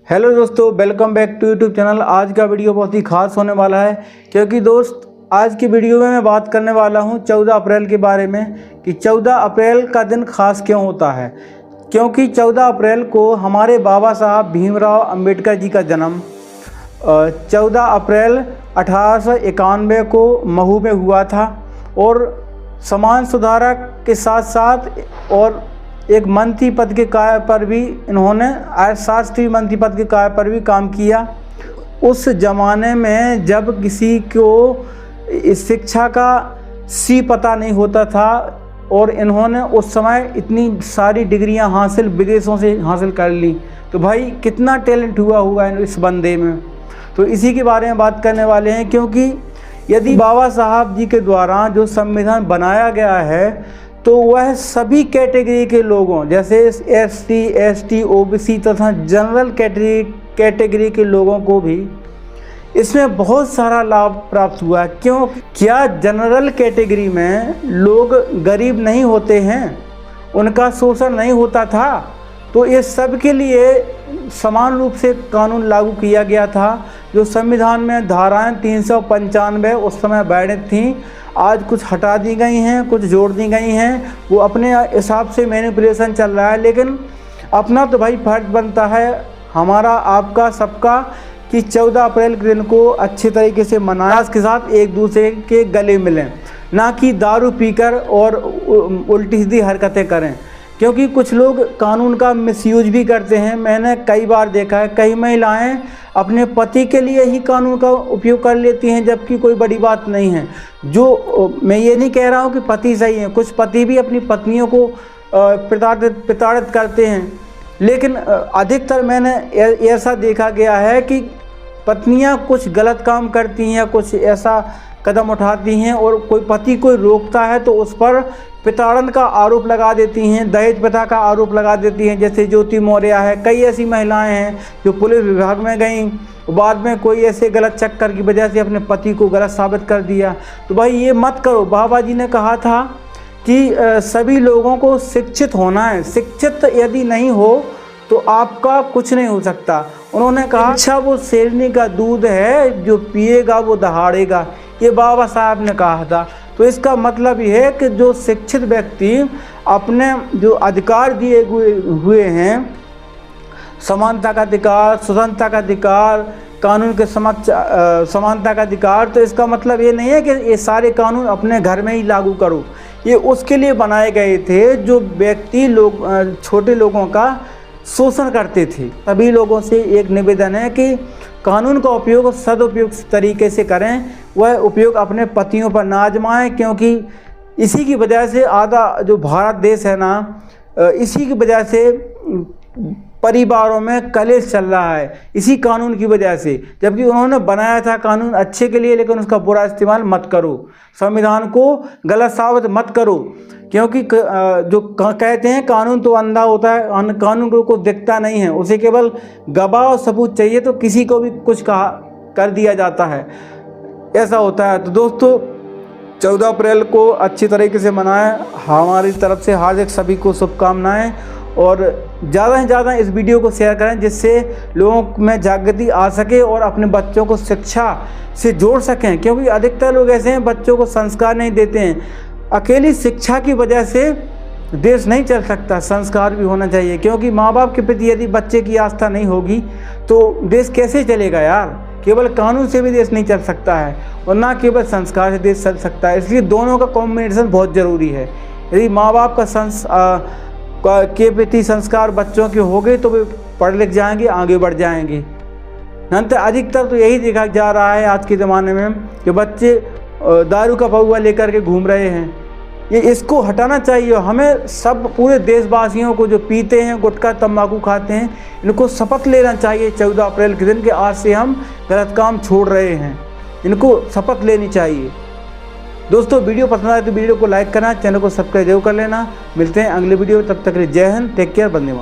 Hello दोस्तों, welcome back to YouTube channel. आज का वीडियो बहुत ही खास होने वाला है क्योंकि दोस्त आज की वीडियो में मैं बात करने वाला हूं 14 अप्रैल के बारे में कि 14 अप्रैल का दिन खास क्यों होता है। क्योंकि 14 अप्रैल को हमारे बाबा साहब भीमराव अंबेडकर जी का जन्म 14 अप्रैल 1891 को महू में हुआ था और समाज सुधारक के साथ साथ और एक मंत्री पद के कार्य पर भी इन्होंने शास्त्रीय मंत्री पद के कार्य पर भी काम किया। उस ज़माने में जब किसी को इस शिक्षा का पता नहीं होता था और इन्होंने उस समय इतनी सारी डिग्रियां हासिल विदेशों से हासिल कर ली, तो भाई कितना टैलेंट हुआ होगा इस बंदे में। तो इसी के बारे में बात करने वाले हैं क्योंकि यदि बाबा साहब जी के द्वारा जो संविधान बनाया गया है तो वह सभी कैटेगरी के लोगों जैसे SC, ST, OBC तथा जनरल कैटेगरी के लोगों को भी इसमें बहुत सारा लाभ प्राप्त हुआ। क्यों? क्या जनरल कैटेगरी में लोग गरीब नहीं होते हैं, उनका शोषण नहीं होता था? तो ये सब के लिए समान रूप से कानून लागू किया गया था। जो संविधान में धाराएं 395 उस समय बैठे थीं, आज कुछ हटा दी गई हैं, कुछ जोड़ दी गई हैं। वो अपने हिसाब से मैनिपुलेशन चल रहा है, लेकिन अपना तो भाई फर्ज बनता है हमारा, आपका, सबका कि 14 अप्रैल के दिन को अच्छे तरीके से मनाएं, के साथ एक दूसरे के गले मिलें, ना कि दारू पीकर और उल्टी सीधी हरकतें करें। क्योंकि कुछ लोग कानून का मिसयूज भी करते हैं। मैंने कई बार देखा है कई महिलाएं अपने पति के लिए ही कानून का उपयोग कर लेती हैं, जबकि कोई बड़ी बात नहीं है। जो मैं ये नहीं कह रहा हूँ कि पति सही है, कुछ पति भी अपनी पत्नियों को प्रताड़ित करते हैं, लेकिन अधिकतर मैंने ऐसा देखा गया है कि पत्नियाँ कुछ गलत काम करती हैं, कुछ ऐसा कदम उठाती हैं और कोई पति कोई रोकता है तो उस पर प्रताड़न का आरोप लगा देती हैं, दहेज प्रथा का आरोप लगा देती हैं। जैसे ज्योति मौर्य है, कई ऐसी महिलाएं हैं जो पुलिस विभाग में गईं, बाद में कोई ऐसे गलत चक्कर की वजह से अपने पति को गलत साबित कर दिया। तो भाई ये मत करो। बाबा जी ने कहा था कि सभी लोगों को शिक्षित होना है, शिक्षित यदि नहीं हो तो आपका कुछ नहीं हो सकता। उन्होंने कहा अच्छा वो शेरनी का दूध है, जो पिएगा वो दहाड़ेगा, ये बाबा साहब ने कहा था। तो इसका मतलब ये है कि जो शिक्षित व्यक्ति अपने जो अधिकार दिए हुए हैं, समानता का अधिकार, स्वतंत्रता का अधिकार, कानून के समक्ष समानता का अधिकार, तो इसका मतलब ये नहीं है कि ये सारे कानून अपने घर में ही लागू करो। ये उसके लिए बनाए गए थे जो व्यक्ति छोटे लोगों का शोषण करते थे। सभी लोगों से एक निवेदन है कि कानून का उपयोग सदुपयुक्त तरीके से करें, वह उपयोग अपने पतियों पर ना आजमाएं, क्योंकि इसी की वजह से आधा जो भारत देश है ना, इसी की वजह से परिवारों में कलेश चल रहा है, इसी कानून की वजह से। जबकि उन्होंने बनाया था कानून अच्छे के लिए, लेकिन उसका बुरा इस्तेमाल मत करो, संविधान को गलत साबित मत करो। क्योंकि जो कहते हैं कानून तो अंधा होता है, कानून को दिखता नहीं है, उसे केवल गवाह और सबूत चाहिए तो किसी को भी कुछ कहा कर दिया जाता है, ऐसा होता है। तो दोस्तों 14 अप्रैल को अच्छी तरीके से मनाएं। हमारी तरफ से हार्दिक सभी को शुभकामनाएं और ज़्यादा से ज़्यादा इस वीडियो को शेयर करें, जिससे लोगों में जागृति आ सके और अपने बच्चों को शिक्षा से जोड़ सकें। क्योंकि अधिकतर लोग ऐसे हैं बच्चों को संस्कार नहीं देते हैं। अकेली शिक्षा की वजह से देश नहीं चल सकता, संस्कार भी होना चाहिए। क्योंकि माँ बाप के प्रति यदि बच्चे की आस्था नहीं होगी तो देश कैसे चलेगा यार। केवल कानून से भी देश नहीं चल सकता है और ना केवल संस्कार से देश चल सकता है। इसलिए दोनों का कॉम्बिनेशन बहुत ज़रूरी है। यदि माँ बाप के प्रति संस्कार बच्चों के हो गए तो वे पढ़ लिख जाएंगे, आगे बढ़ जाएंगे। अधिकतर तो यही देखा जा रहा है आज के ज़माने में कि बच्चे दारू का पौवा लेकर के घूम रहे हैं। इसको हटाना चाहिए। हमें सब पूरे देशवासियों को जो पीते हैं, गुटखा तंबाकू खाते हैं, इनको शपथ लेना चाहिए 14 अप्रैल के दिन के आज से हम गलत काम छोड़ रहे हैं। इनको शपथ लेनी चाहिए। दोस्तों वीडियो पसंद आए तो वीडियो को लाइक करना, चैनल को सब्सक्राइब जरूर कर लेना। मिलते हैं अगले वीडियो में, तब तक के लिए जय हिंद, टेक केयर, वंदे मातरम।